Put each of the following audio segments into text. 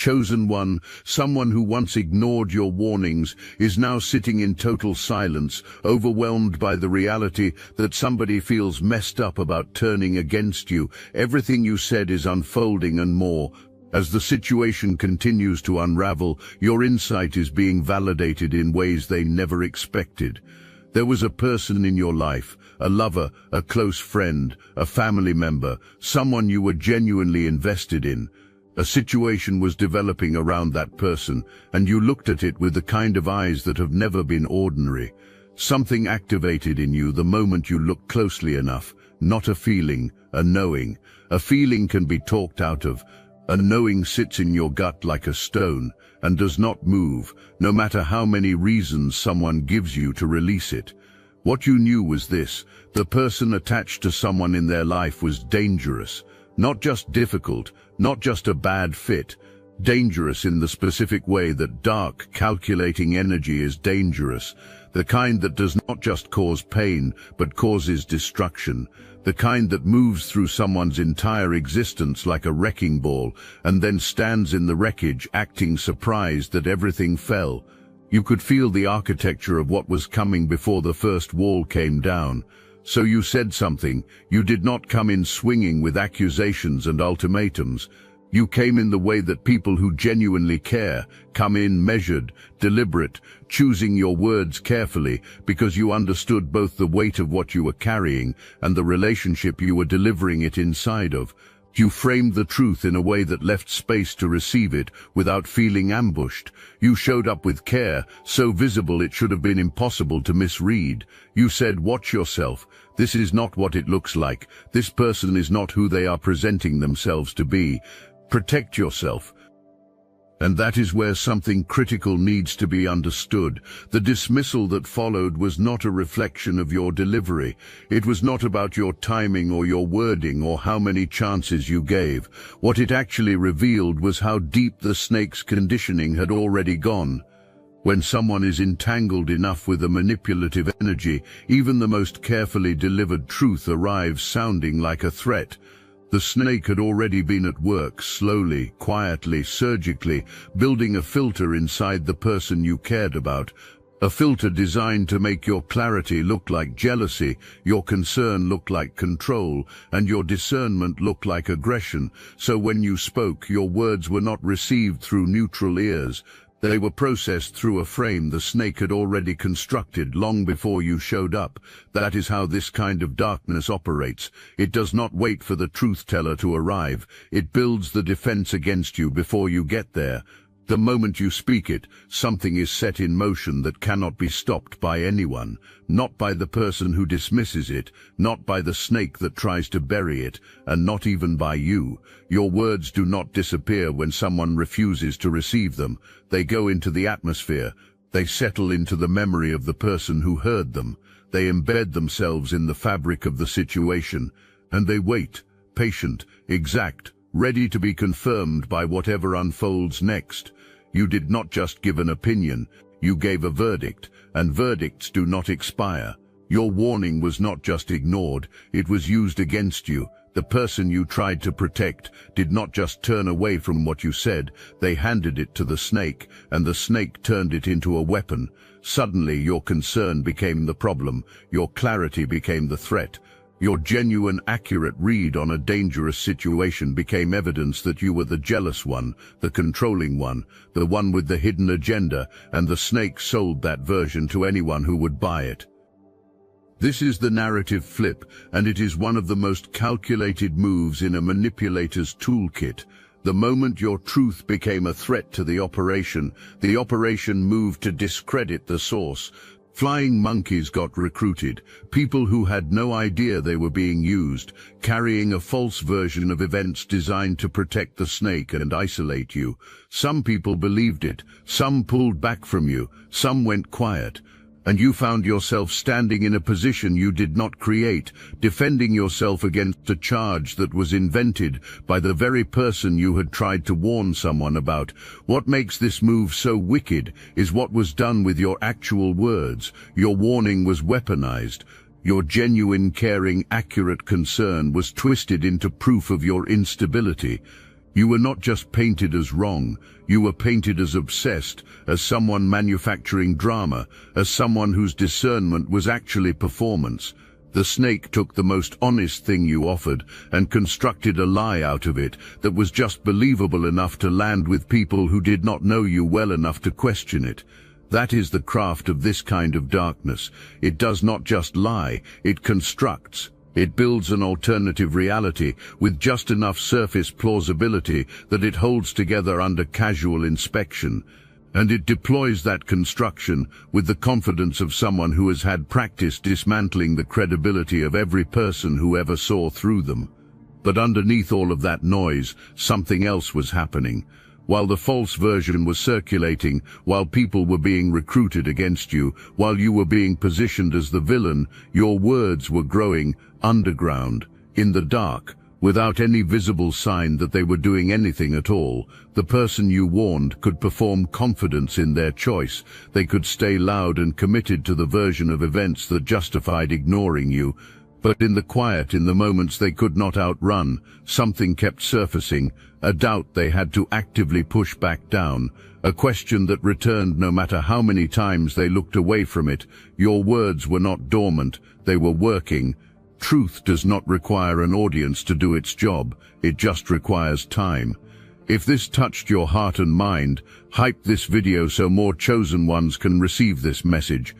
chosen one, someone who once ignored your warnings, is now sitting in total silence, overwhelmed by the reality that somebody feels messed up about turning against you. Everything you said is unfolding and more. As the situation continues to unravel, your insight is being validated in ways they never expected. There was a person in your life, a lover, a close friend, a family member, someone you were genuinely invested in. A situation was developing around that person, and you looked at it with the kind of eyes that have never been ordinary. Something activated in you the moment you looked closely enough. Not a feeling, a knowing. A feeling can be talked out of. A knowing sits in your gut like a stone and does not move, no matter how many reasons someone gives you to release it. What you knew was this: the person attached to someone in their life was dangerous. Not just difficult, not just a bad fit. Dangerous in the specific way that dark, calculating energy is dangerous. The kind that does not just cause pain, but causes destruction. The kind that moves through someone's entire existence like a wrecking ball, and then stands in the wreckage acting surprised that everything fell. You could feel the architecture of what was coming before the first wall came down. So you said something. You did not come in swinging with accusations and ultimatums. You came in the way that people who genuinely care come in, measured, deliberate, choosing your words carefully, because you understood both the weight of what you were carrying and the relationship you were delivering it inside of. You framed the truth in a way that left space to receive it without feeling ambushed. You showed up with care, so visible it should have been impossible to misread. You said, "Watch yourself. This is not what it looks like. This person is not who they are presenting themselves to be. Protect yourself." And that is where something critical needs to be understood. The dismissal that followed was not a reflection of your delivery. It was not about your timing or your wording or how many chances you gave. What it actually revealed was how deep the snake's conditioning had already gone. When someone is entangled enough with a manipulative energy, even the most carefully delivered truth arrives sounding like a threat. The snake had already been at work, slowly, quietly, surgically, building a filter inside the person you cared about. A filter designed to make your clarity look like jealousy, your concern look like control, and your discernment look like aggression. So when you spoke, your words were not received through neutral ears. They were processed through a frame the snake had already constructed long before you showed up. That is how this kind of darkness operates. It does not wait for the truth-teller to arrive. It builds the defense against you before you get there. The moment you speak it, something is set in motion that cannot be stopped by anyone. Not by the person who dismisses it, not by the snake that tries to bury it, and not even by you. Your words do not disappear when someone refuses to receive them. They go into the atmosphere. They settle into the memory of the person who heard them. They embed themselves in the fabric of the situation. And they wait, patient, exact, ready to be confirmed by whatever unfolds next. You did not just give an opinion, you gave a verdict, and verdicts do not expire. Your warning was not just ignored, it was used against you. The person you tried to protect did not just turn away from what you said, they handed it to the snake, and the snake turned it into a weapon. Suddenly your concern became the problem, your clarity became the threat. Your genuine, accurate read on a dangerous situation became evidence that you were the jealous one, the controlling one, the one with the hidden agenda, and the snake sold that version to anyone who would buy it. This is the narrative flip, and it is one of the most calculated moves in a manipulator's toolkit. The moment your truth became a threat to the operation moved to discredit the source. Flying monkeys got recruited, people who had no idea they were being used, carrying a false version of events designed to protect the snake and isolate you. Some people believed it, some pulled back from you, some went quiet. And you found yourself standing in a position you did not create, defending yourself against a charge that was invented by the very person you had tried to warn someone about. What makes this move so wicked is what was done with your actual words. Your warning was weaponized. Your genuine, caring, accurate concern was twisted into proof of your instability. You were not just painted as wrong, you were painted as obsessed, as someone manufacturing drama, as someone whose discernment was actually performance. The snake took the most honest thing you offered and constructed a lie out of it that was just believable enough to land with people who did not know you well enough to question it. That is the craft of this kind of darkness. It does not just lie, it constructs. It builds an alternative reality with just enough surface plausibility that it holds together under casual inspection. And it deploys that construction with the confidence of someone who has had practice dismantling the credibility of every person who ever saw through them. But underneath all of that noise, something else was happening. While the false version was circulating, while people were being recruited against you, while you were being positioned as the villain, your words were growing underground, in the dark, without any visible sign that they were doing anything at all. The person you warned could perform confidence in their choice. They could stay loud and committed to the version of events that justified ignoring you. But in the quiet, in the moments they could not outrun, something kept surfacing, a doubt they had to actively push back down, a question that returned no matter how many times they looked away from it. Your words were not dormant, they were working. Truth does not require an audience to do its job, it just requires time. If this touched your heart and mind, hype this video so more chosen ones can receive this message.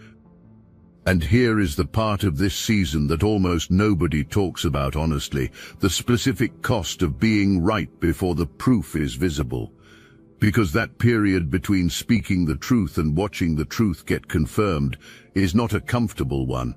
And here is the part of this season that almost nobody talks about honestly, the specific cost of being right before the proof is visible. Because that period between speaking the truth and watching the truth get confirmed is not a comfortable one.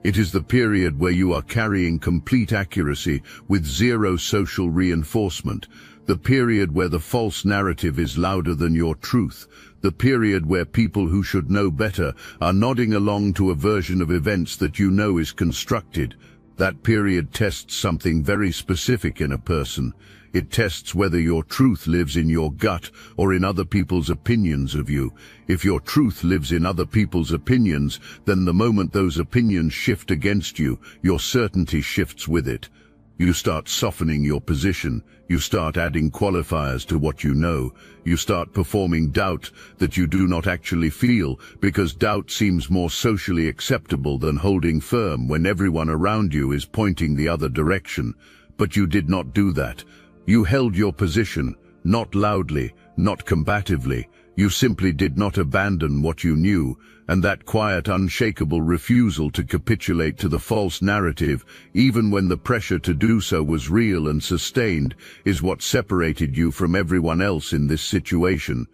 It is the period where you are carrying complete accuracy with zero social reinforcement, the period where the false narrative is louder than your truth, the period where people who should know better are nodding along to a version of events that you know is constructed. That period tests something very specific in a person. It tests whether your truth lives in your gut or in other people's opinions of you. If your truth lives in other people's opinions, then the moment those opinions shift against you, your certainty shifts with it. You start softening your position. You start adding qualifiers to what you know. You start performing doubt that you do not actually feel, because doubt seems more socially acceptable than holding firm when everyone around you is pointing the other direction. But you did not do that. You held your position, not loudly, not combatively. You simply did not abandon what you knew, and that quiet, unshakable refusal to capitulate to the false narrative, even when the pressure to do so was real and sustained, is what separated you from everyone else in this situation.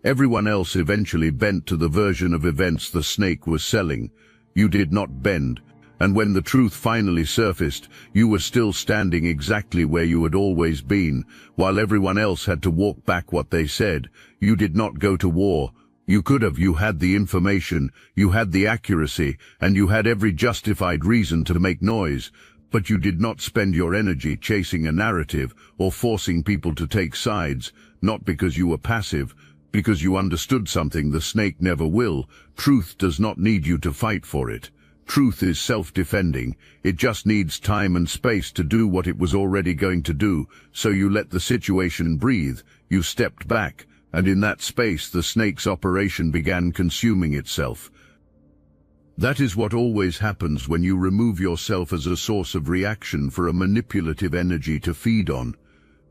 Everyone else eventually bent to the version of events the snake was selling. You did not bend. And when the truth finally surfaced, you were still standing exactly where you had always been, while everyone else had to walk back what they said. You did not go to war. You could have. You had the information, you had the accuracy, and you had every justified reason to make noise. But you did not spend your energy chasing a narrative or forcing people to take sides, not because you were passive, because you understood something the snake never will. Truth does not need you to fight for it. Truth is self-defending. It just needs time and space to do what it was already going to do. So you let the situation breathe. You stepped back, and in that space the snake's operation began consuming itself. That is what always happens when you remove yourself as a source of reaction for a manipulative energy to feed on.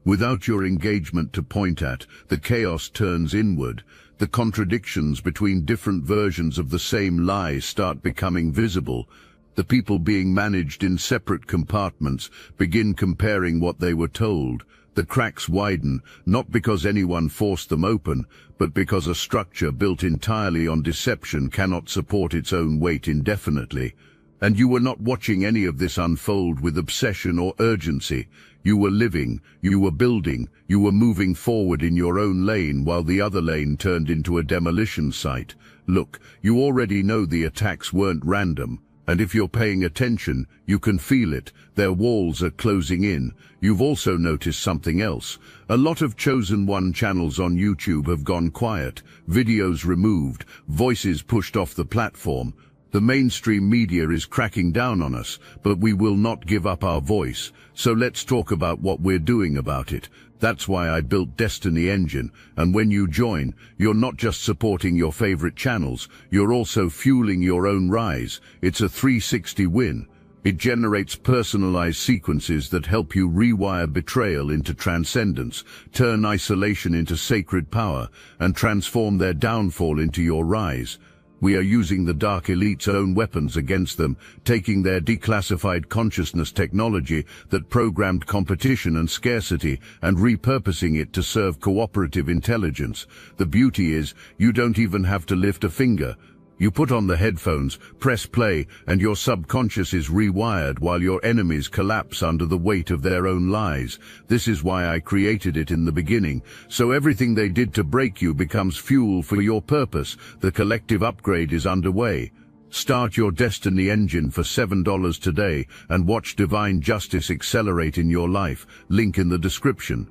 Without your engagement to point at, the chaos turns inward. The contradictions between different versions of the same lie start becoming visible. The people being managed in separate compartments begin comparing what they were told. The cracks widen, not because anyone forced them open, but because a structure built entirely on deception cannot support its own weight indefinitely. And you were not watching any of this unfold with obsession or urgency. You were living, you were building, you were moving forward in your own lane while the other lane turned into a demolition site. Look, you already know the attacks weren't random, and if you're paying attention, you can feel it. Their walls are closing in. You've also noticed something else. A lot of Chosen One channels on YouTube have gone quiet, videos removed, voices pushed off the platform. The mainstream media is cracking down on us, but we will not give up our voice. So let's talk about what we're doing about it. That's why I built Destiny Engine, and when you join, you're not just supporting your favorite channels, you're also fueling your own rise. It's a 360 win. It generates personalized sequences that help you rewire betrayal into transcendence, turn isolation into sacred power, and transform their downfall into your rise. We are using the Dark Elite's own weapons against them, taking their declassified consciousness technology that programmed competition and scarcity and repurposing it to serve cooperative intelligence. The beauty is, you don't even have to lift a finger. You put on the headphones, press play, and your subconscious is rewired while your enemies collapse under the weight of their own lies. This is why I created it in the beginning, so everything they did to break you becomes fuel for your purpose. The collective upgrade is underway. Start your Destiny Engine for $7 today and watch divine justice accelerate in your life. Link in the description.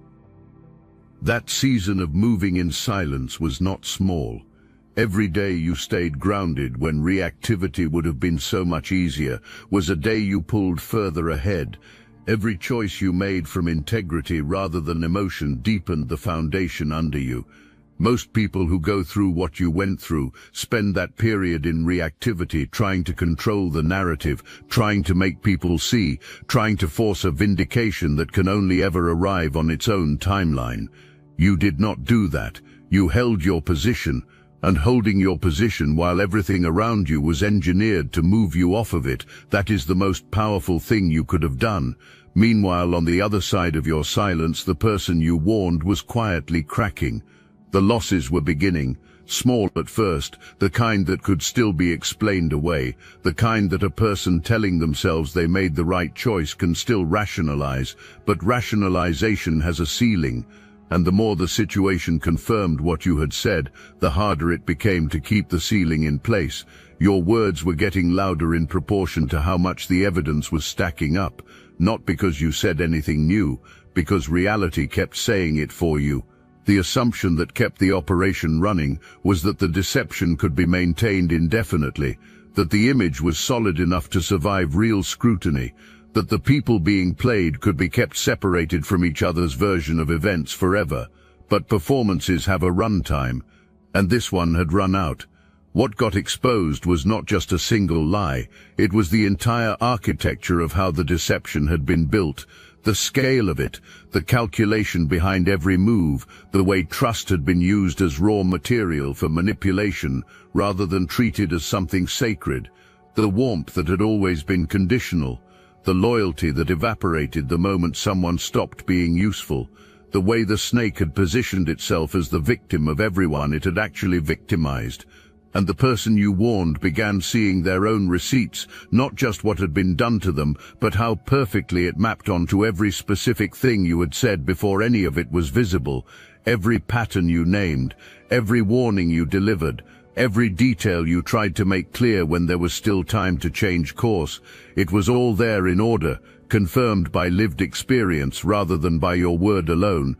That season of moving in silence was not small. Every day you stayed grounded when reactivity would have been so much easier was a day you pulled further ahead. Every choice you made from integrity rather than emotion deepened the foundation under you. Most people who go through what you went through spend that period in reactivity, trying to control the narrative, trying to make people see, trying to force a vindication that can only ever arrive on its own timeline. You did not do that. You held your position. And holding your position while everything around you was engineered to move you off of it, that is the most powerful thing you could have done. Meanwhile, on the other side of your silence, the person you warned was quietly cracking. The losses were beginning, small at first, the kind that could still be explained away, the kind that a person telling themselves they made the right choice can still rationalize, but rationalization has a ceiling. And the more the situation confirmed what you had said, the harder it became to keep the ceiling in place. Your words were getting louder in proportion to how much the evidence was stacking up, not because you said anything new, because reality kept saying it for you. The assumption that kept the operation running was that the deception could be maintained indefinitely, that the image was solid enough to survive real scrutiny, that the people being played could be kept separated from each other's version of events forever. But performances have a runtime, and this one had run out. What got exposed was not just a single lie, it was the entire architecture of how the deception had been built, the scale of it, the calculation behind every move, the way trust had been used as raw material for manipulation rather than treated as something sacred, the warmth that had always been conditional, the loyalty that evaporated the moment someone stopped being useful, the way the snake had positioned itself as the victim of everyone it had actually victimized. And the person you warned began seeing their own receipts, not just what had been done to them, but how perfectly it mapped onto every specific thing you had said before any of it was visible, every pattern you named, every warning you delivered, every detail you tried to make clear when there was still time to change course. It was all there in order, confirmed by lived experience rather than by your word alone.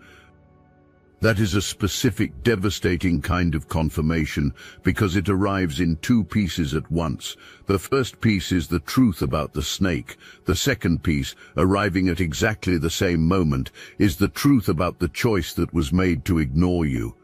That is a specific, devastating kind of confirmation because it arrives in two pieces at once. The first piece is the truth about the snake. The second piece, arriving at exactly the same moment, is the truth about the choice that was made to ignore you.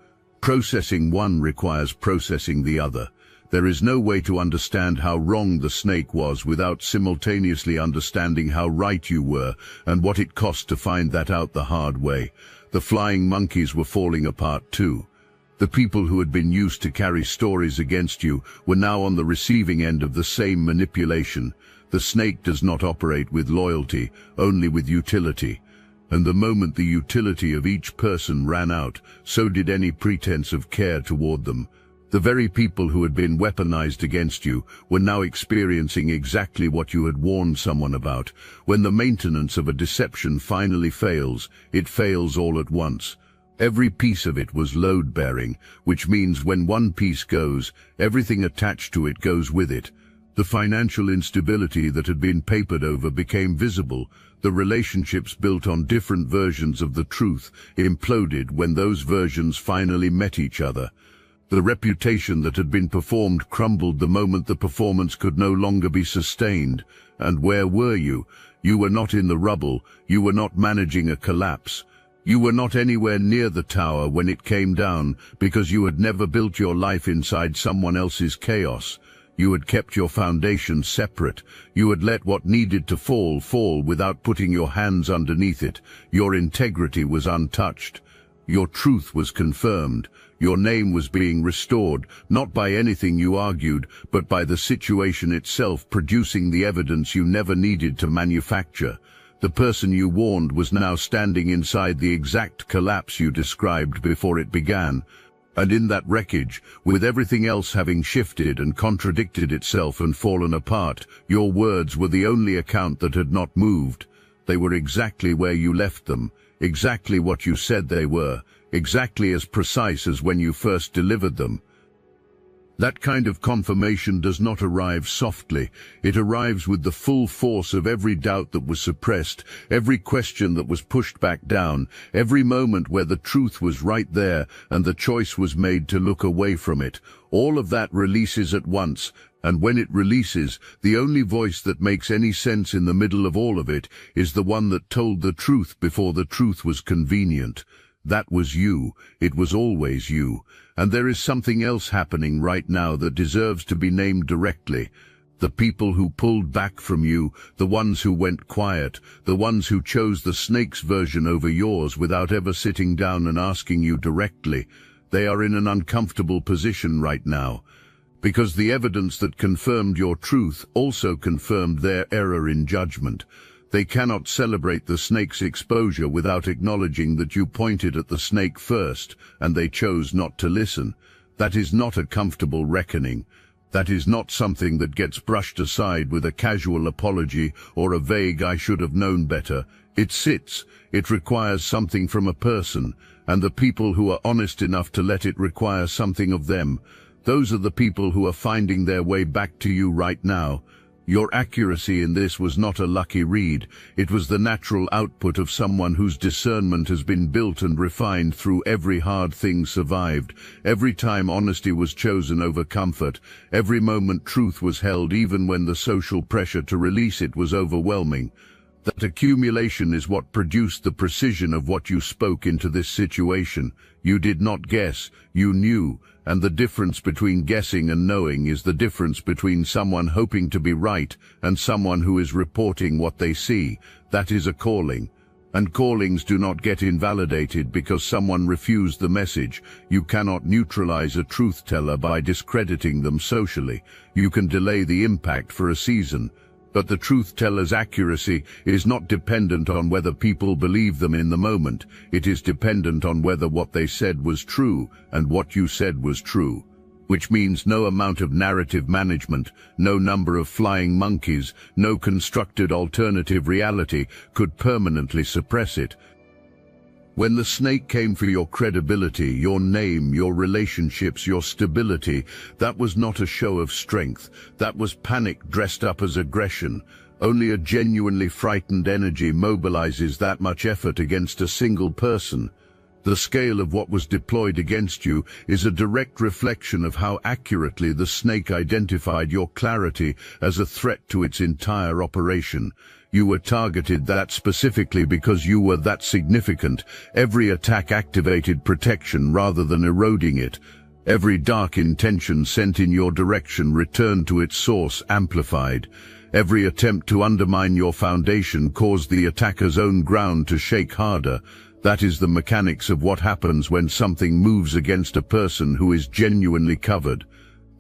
Processing one requires processing the other. There is no way to understand how wrong the snake was without simultaneously understanding how right you were and what it cost to find that out the hard way. The flying monkeys were falling apart too. The people who had been used to carry stories against you were now on the receiving end of the same manipulation. The snake does not operate with loyalty, only with utility. And the moment the utility of each person ran out, so did any pretense of care toward them. The very people who had been weaponized against you were now experiencing exactly what you had warned someone about. When the maintenance of a deception finally fails, it fails all at once. Every piece of it was load-bearing, which means when one piece goes, everything attached to it goes with it. The financial instability that had been papered over became visible. The relationships built on different versions of the truth imploded when those versions finally met each other. The reputation that had been performed crumbled the moment the performance could no longer be sustained. And where were you? You were not in the rubble. You were not managing a collapse. You were not anywhere near the tower when it came down because you had never built your life inside someone else's chaos. You had kept your foundation separate. You had let what needed to fall without putting your hands underneath it. Your integrity was untouched. Your truth was confirmed. Your name was being restored, not by anything you argued, but by the situation itself producing the evidence you never needed to manufacture. The person you warned was now standing inside the exact collapse you described before it began. And in that wreckage, with everything else having shifted and contradicted itself and fallen apart, your words were the only account that had not moved. They were exactly where you left them, exactly what you said they were, exactly as precise as when you first delivered them. That kind of confirmation does not arrive softly. It arrives with the full force of every doubt that was suppressed, every question that was pushed back down, every moment where the truth was right there and the choice was made to look away from it. All of that releases at once, and when it releases, the only voice that makes any sense in the middle of all of it is the one that told the truth before the truth was convenient. That was you. It was always you. And there is something else happening right now that deserves to be named directly. The people who pulled back from you, the ones who went quiet, the ones who chose the snake's version over yours without ever sitting down and asking you directly, they are in an uncomfortable position right now. Because the evidence that confirmed your truth also confirmed their error in judgment. They cannot celebrate the snake's exposure without acknowledging that you pointed at the snake first, and they chose not to listen. That is not a comfortable reckoning. That is not something that gets brushed aside with a casual apology or a vague "I should have known better." It sits. It requires something from a person, and the people who are honest enough to let it require something of them, those are the people who are finding their way back to you right now. Your accuracy in this was not a lucky read. It was the natural output of someone whose discernment has been built and refined through every hard thing survived, every time honesty was chosen over comfort, every moment truth was held even when the social pressure to release it was overwhelming. That accumulation is what produced the precision of what you spoke into this situation. You did not guess, you knew, and the difference between guessing and knowing is the difference between someone hoping to be right and someone who is reporting what they see. That is a calling. And callings do not get invalidated because someone refused the message. You cannot neutralize a truth-teller by discrediting them socially. You can delay the impact for a season. But the truth-teller's accuracy is not dependent on whether people believe them in the moment. It is dependent on whether what they said was true and what you said was true. Which means no amount of narrative management, no number of flying monkeys, no constructed alternative reality could permanently suppress it. When the snake came for your credibility, your name, your relationships, your stability, that was not a show of strength. That was panic dressed up as aggression. Only a genuinely frightened energy mobilizes that much effort against a single person. The scale of what was deployed against you is a direct reflection of how accurately the snake identified your clarity as a threat to its entire operation. You were targeted that specifically because you were that significant. Every attack activated protection rather than eroding it. Every dark intention sent in your direction returned to its source amplified. Every attempt to undermine your foundation caused the attacker's own ground to shake harder. That is the mechanics of what happens when something moves against a person who is genuinely covered.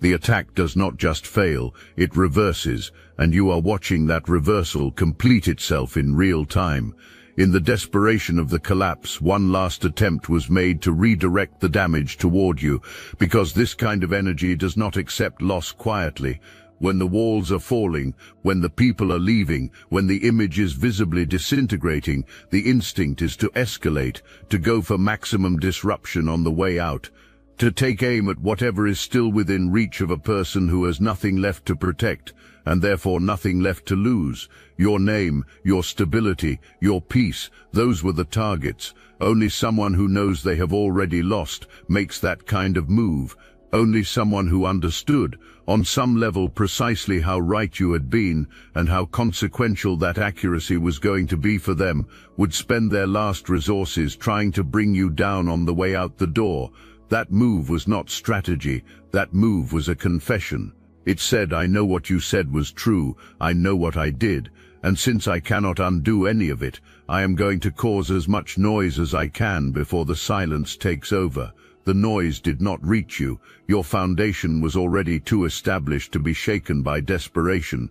The attack does not just fail, it reverses, and you are watching that reversal complete itself in real time. In the desperation of the collapse, one last attempt was made to redirect the damage toward you, because this kind of energy does not accept loss quietly. When the walls are falling, when the people are leaving, when the image is visibly disintegrating, the instinct is to escalate, to go for maximum disruption on the way out. To take aim at whatever is still within reach of a person who has nothing left to protect, and therefore nothing left to lose. Your name, your stability, your peace, those were the targets. Only someone who knows they have already lost makes that kind of move. Only someone who understood, on some level, precisely how right you had been and how consequential that accuracy was going to be for them, would spend their last resources trying to bring you down on the way out the door. That move was not strategy, that move was a confession. It said, I know what you said was true, I know what I did, and since I cannot undo any of it, I am going to cause as much noise as I can before the silence takes over. The noise did not reach you. Your foundation was already too established to be shaken by desperation.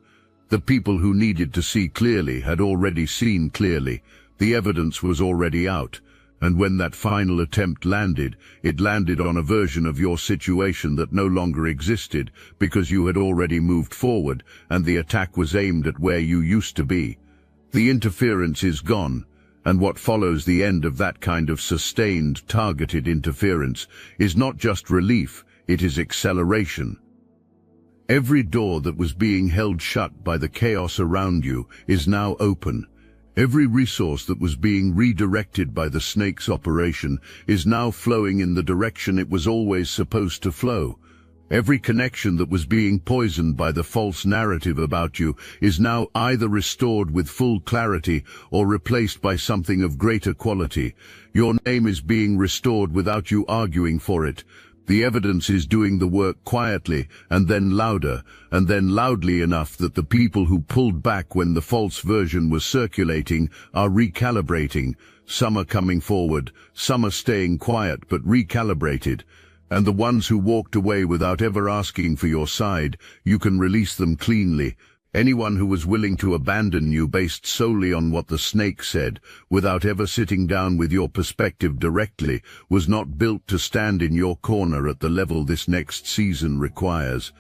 The people who needed to see clearly had already seen clearly. The evidence was already out. And when that final attempt landed, it landed on a version of your situation that no longer existed because you had already moved forward, and the attack was aimed at where you used to be. The interference is gone. And what follows the end of that kind of sustained, targeted interference is not just relief, it is acceleration. Every door that was being held shut by the chaos around you is now open. Every resource that was being redirected by the snake's operation is now flowing in the direction it was always supposed to flow. Every connection that was being poisoned by the false narrative about you is now either restored with full clarity or replaced by something of greater quality. Your name is being restored without you arguing for it. The evidence is doing the work quietly, and then louder, and then loudly enough that the people who pulled back when the false version was circulating are recalibrating. Some are coming forward, some are staying quiet but recalibrated. And the ones who walked away without ever asking for your side, you can release them cleanly. Anyone who was willing to abandon you based solely on what the snake said, without ever sitting down with your perspective directly, was not built to stand in your corner at the level this next season requires.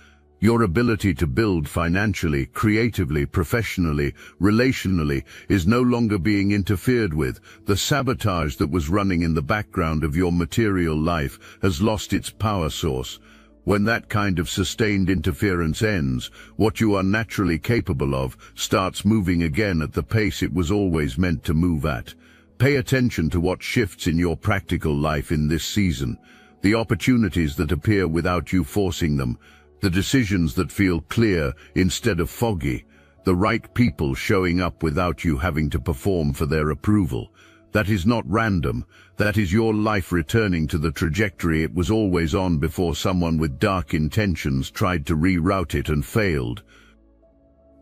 Your ability to build financially, creatively, professionally, relationally is no longer being interfered with. The sabotage that was running in the background of your material life has lost its power source. When that kind of sustained interference ends, what you are naturally capable of starts moving again at the pace it was always meant to move at. Pay attention to what shifts in your practical life in this season, the opportunities that appear without you forcing them, the decisions that feel clear instead of foggy, the right people showing up without you having to perform for their approval. That is not random. That is your life returning to the trajectory it was always on before someone with dark intentions tried to reroute it and failed.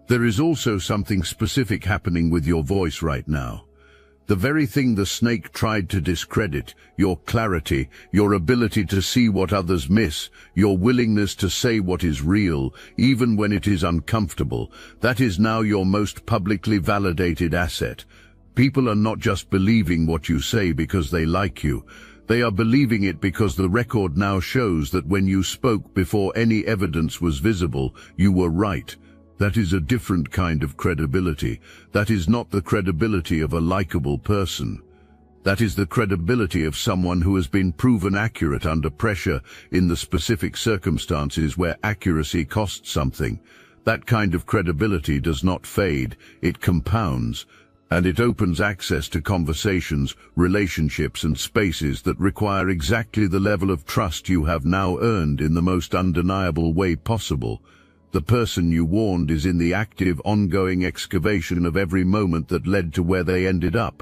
There is also something specific happening with your voice right now. The very thing the snake tried to discredit, your clarity, your ability to see what others miss, your willingness to say what is real, even when it is uncomfortable, that is now your most publicly validated asset. People are not just believing what you say because they like you. They are believing it because the record now shows that when you spoke before any evidence was visible, you were right. That is a different kind of credibility. That is not the credibility of a likable person. That is the credibility of someone who has been proven accurate under pressure in the specific circumstances where accuracy costs something. That kind of credibility does not fade, it compounds, and it opens access to conversations, relationships, and spaces that require exactly the level of trust you have now earned in the most undeniable way possible. The person you warned is in the active, ongoing excavation of every moment that led to where they ended up.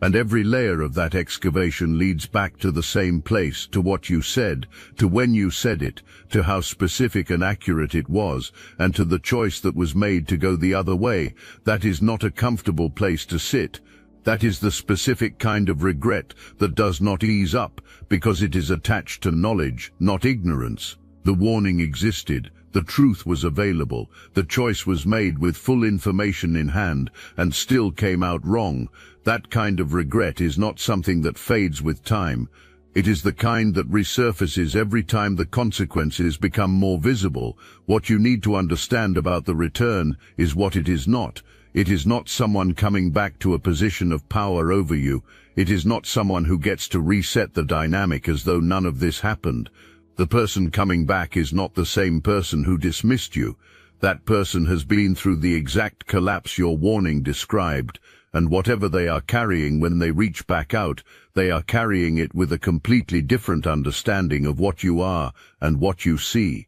And every layer of that excavation leads back to the same place, to what you said, to when you said it, to how specific and accurate it was, and to the choice that was made to go the other way. That is not a comfortable place to sit. That is the specific kind of regret that does not ease up, because it is attached to knowledge, not ignorance. The warning existed. The truth was available, the choice was made with full information in hand, and still came out wrong. That kind of regret is not something that fades with time. It is the kind that resurfaces every time the consequences become more visible. What you need to understand about the return is what it is not. It is not someone coming back to a position of power over you. It is not someone who gets to reset the dynamic as though none of this happened. The person coming back is not the same person who dismissed you. That person has been through the exact collapse your warning described, and whatever they are carrying when they reach back out, they are carrying it with a completely different understanding of what you are and what you see.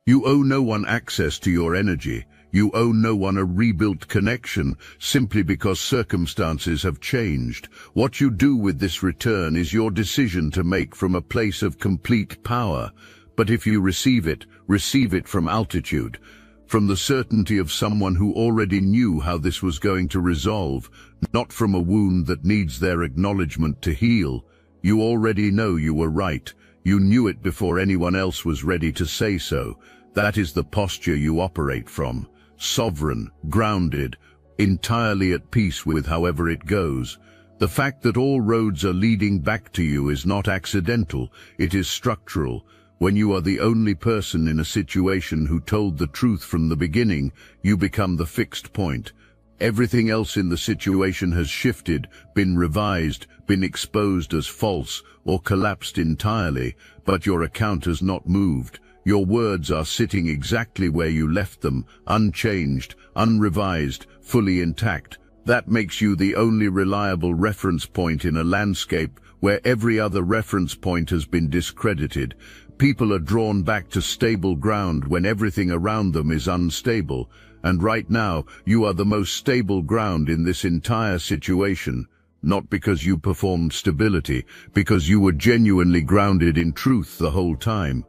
You owe no one access to your energy. You owe no one a rebuilt connection simply because circumstances have changed. What you do with this return is your decision to make from a place of complete power. But if you receive it from altitude, from the certainty of someone who already knew how this was going to resolve, not from a wound that needs their acknowledgement to heal. You already know you were right. You knew it before anyone else was ready to say so. That is the posture you operate from. Sovereign, grounded, entirely at peace with however it goes. The fact that all roads are leading back to you is not accidental, it is structural. When you are the only person in a situation who told the truth from the beginning, you become the fixed point. Everything else in the situation has shifted, been revised, been exposed as false, or collapsed entirely, but your account has not moved. Your words are sitting exactly where you left them, unchanged, unrevised, fully intact. That makes you the only reliable reference point in a landscape where every other reference point has been discredited. People are drawn back to stable ground when everything around them is unstable, and right now you are the most stable ground in this entire situation. Not because you performed stability, because you were genuinely grounded in truth the whole time.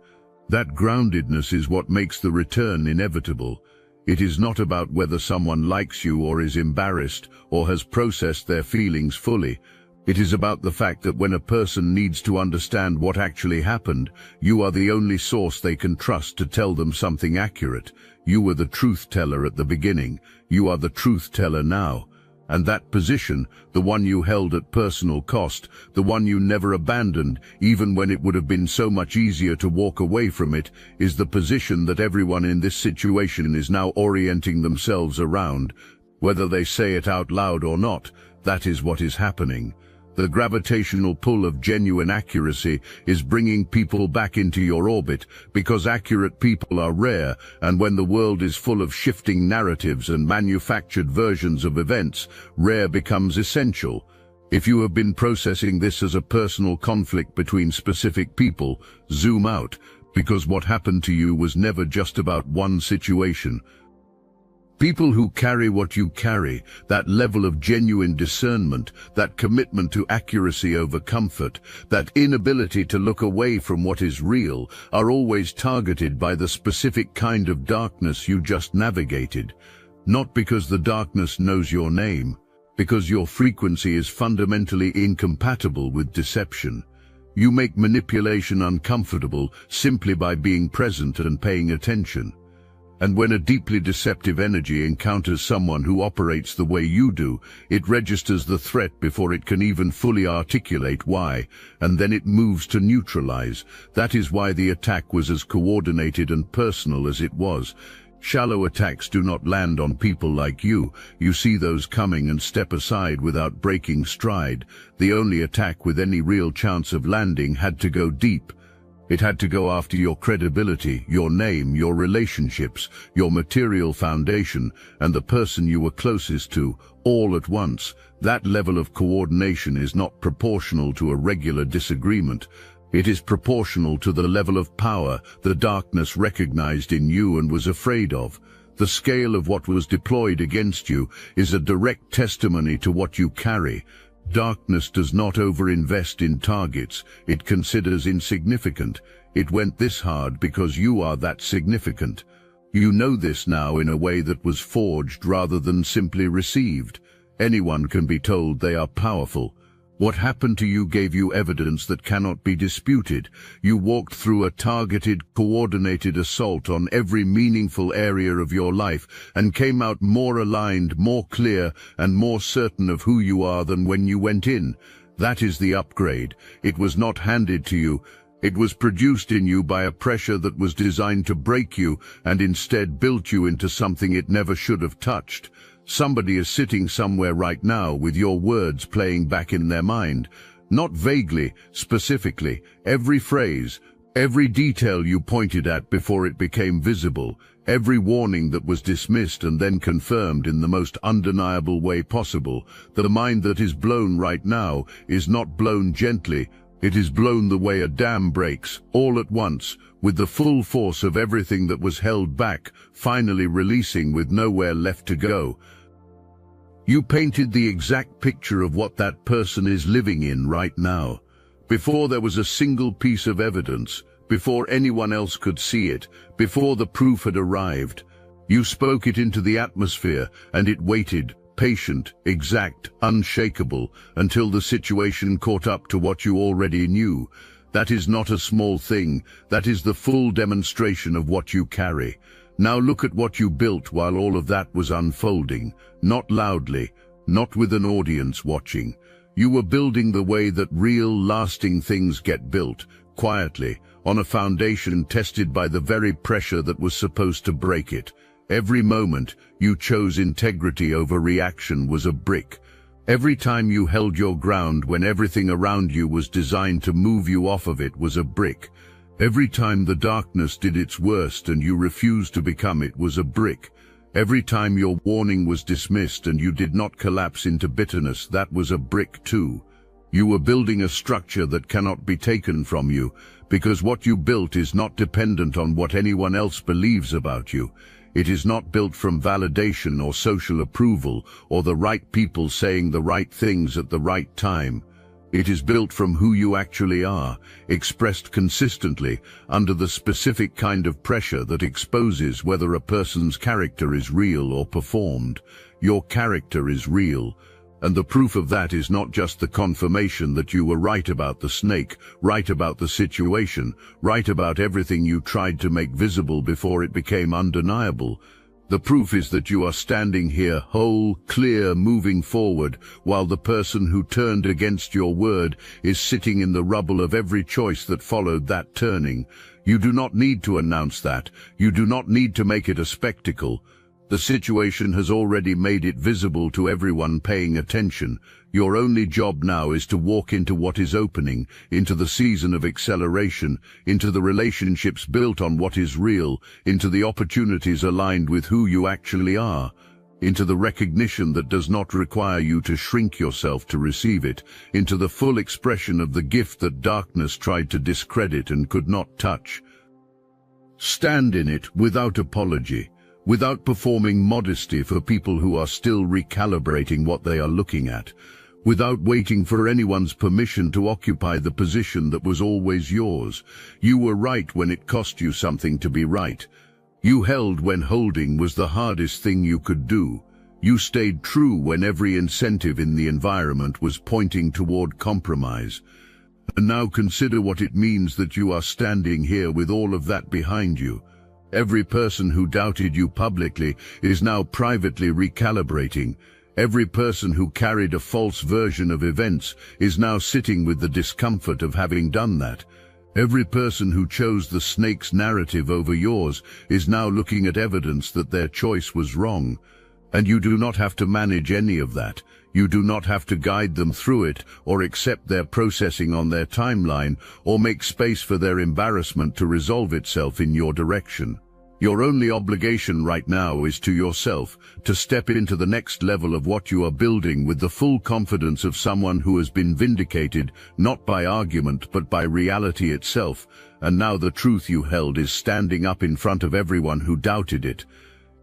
That groundedness is what makes the return inevitable. It is not about whether someone likes you or is embarrassed or has processed their feelings fully. It is about the fact that when a person needs to understand what actually happened, you are the only source they can trust to tell them something accurate. You were the truth teller at the beginning. You are the truth teller now. And that position, the one you held at personal cost, the one you never abandoned, even when it would have been so much easier to walk away from it, is the position that everyone in this situation is now orienting themselves around. Whether they say it out loud or not, that is what is happening. The gravitational pull of genuine accuracy is bringing people back into your orbit because accurate people are rare, and when the world is full of shifting narratives and manufactured versions of events, rare becomes essential. If you have been processing this as a personal conflict between specific people, zoom out, because what happened to you was never just about one situation. People who carry what you carry, that level of genuine discernment, that commitment to accuracy over comfort, that inability to look away from what is real, are always targeted by the specific kind of darkness you just navigated. Not because the darkness knows your name, because your frequency is fundamentally incompatible with deception. You make manipulation uncomfortable simply by being present and paying attention. And when a deeply deceptive energy encounters someone who operates the way you do, it registers the threat before it can even fully articulate why, and then it moves to neutralize. That is why the attack was as coordinated and personal as it was. Shallow attacks do not land on people like you. You see those coming and step aside without breaking stride. The only attack with any real chance of landing had to go deep. It had to go after your credibility, your name, your relationships, your material foundation, and the person you were closest to, all at once. That level of coordination is not proportional to a regular disagreement. It is proportional to the level of power the darkness recognized in you and was afraid of. The scale of what was deployed against you is a direct testimony to what you carry. Darkness does not overinvest in targets it considers insignificant. It went this hard because you are that significant. You know this now in a way that was forged rather than simply received. Anyone can be told they are powerful. What happened to you gave you evidence that cannot be disputed. You walked through a targeted, coordinated assault on every meaningful area of your life and came out more aligned, more clear, and more certain of who you are than when you went in. That is the upgrade. It was not handed to you. It was produced in you by a pressure that was designed to break you and instead built you into something it never should have touched. Somebody is sitting somewhere right now with your words playing back in their mind. Not vaguely, specifically, every phrase, Every detail you pointed at before it became visible, every warning that was dismissed and then confirmed in the most undeniable way possible, the mind that is blown right now is not blown gently, it is blown the way a dam breaks, all at once, with the full force of everything that was held back, finally releasing with nowhere left to go. You painted the exact picture of what that person is living in right now. Before there was a single piece of evidence, before anyone else could see it, before the proof had arrived, you spoke it into the atmosphere, and it waited, patient, exact, unshakable, until the situation caught up to what you already knew. That is not a small thing, that is the full demonstration of what you carry. Now look at what you built while all of that was unfolding, not loudly, not with an audience watching. You were building the way that real, lasting things get built, quietly, on a foundation tested by the very pressure that was supposed to break it. Every moment you chose integrity over reaction was a brick. Every time you held your ground when everything around you was designed to move you off of it was a brick. Every time the darkness did its worst and you refused to become it was a brick. Every time your warning was dismissed and you did not collapse into bitterness, that was a brick too. You were building a structure that cannot be taken from you, because what you built is not dependent on what anyone else believes about you. It is not built from validation or social approval or the right people saying the right things at the right time. It is built from who you actually are, expressed consistently under the specific kind of pressure that exposes whether a person's character is real or performed. Your character is real, and the proof of that is not just the confirmation that you were right about the snake, right about the situation, right about everything you tried to make visible before it became undeniable. The proof is that you are standing here whole, clear, moving forward, while the person who turned against your word is sitting in the rubble of every choice that followed that turning. You do not need to announce that. You do not need to make it a spectacle. The situation has already made it visible to everyone paying attention. Your only job now is to walk into what is opening, into the season of acceleration, into the relationships built on what is real, into the opportunities aligned with who you actually are, into the recognition that does not require you to shrink yourself to receive it, into the full expression of the gift that darkness tried to discredit and could not touch. Stand in it without apology, without performing modesty for people who are still recalibrating what they are looking at, without waiting for anyone's permission to occupy the position that was always yours. You were right when it cost you something to be right. You held when holding was the hardest thing you could do. You stayed true when every incentive in the environment was pointing toward compromise. And now consider what it means that you are standing here with all of that behind you. Every person who doubted you publicly is now privately recalibrating. Every person who carried a false version of events is now sitting with the discomfort of having done that. Every person who chose the snake's narrative over yours is now looking at evidence that their choice was wrong. And you do not have to manage any of that. You do not have to guide them through it or accept their processing on their timeline or make space for their embarrassment to resolve itself in your direction. Your only obligation right now is to yourself, to step into the next level of what you are building with the full confidence of someone who has been vindicated, not by argument but by reality itself, and now the truth you held is standing up in front of everyone who doubted it.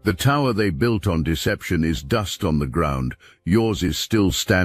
The tower they built on deception is dust on the ground, yours is still standing.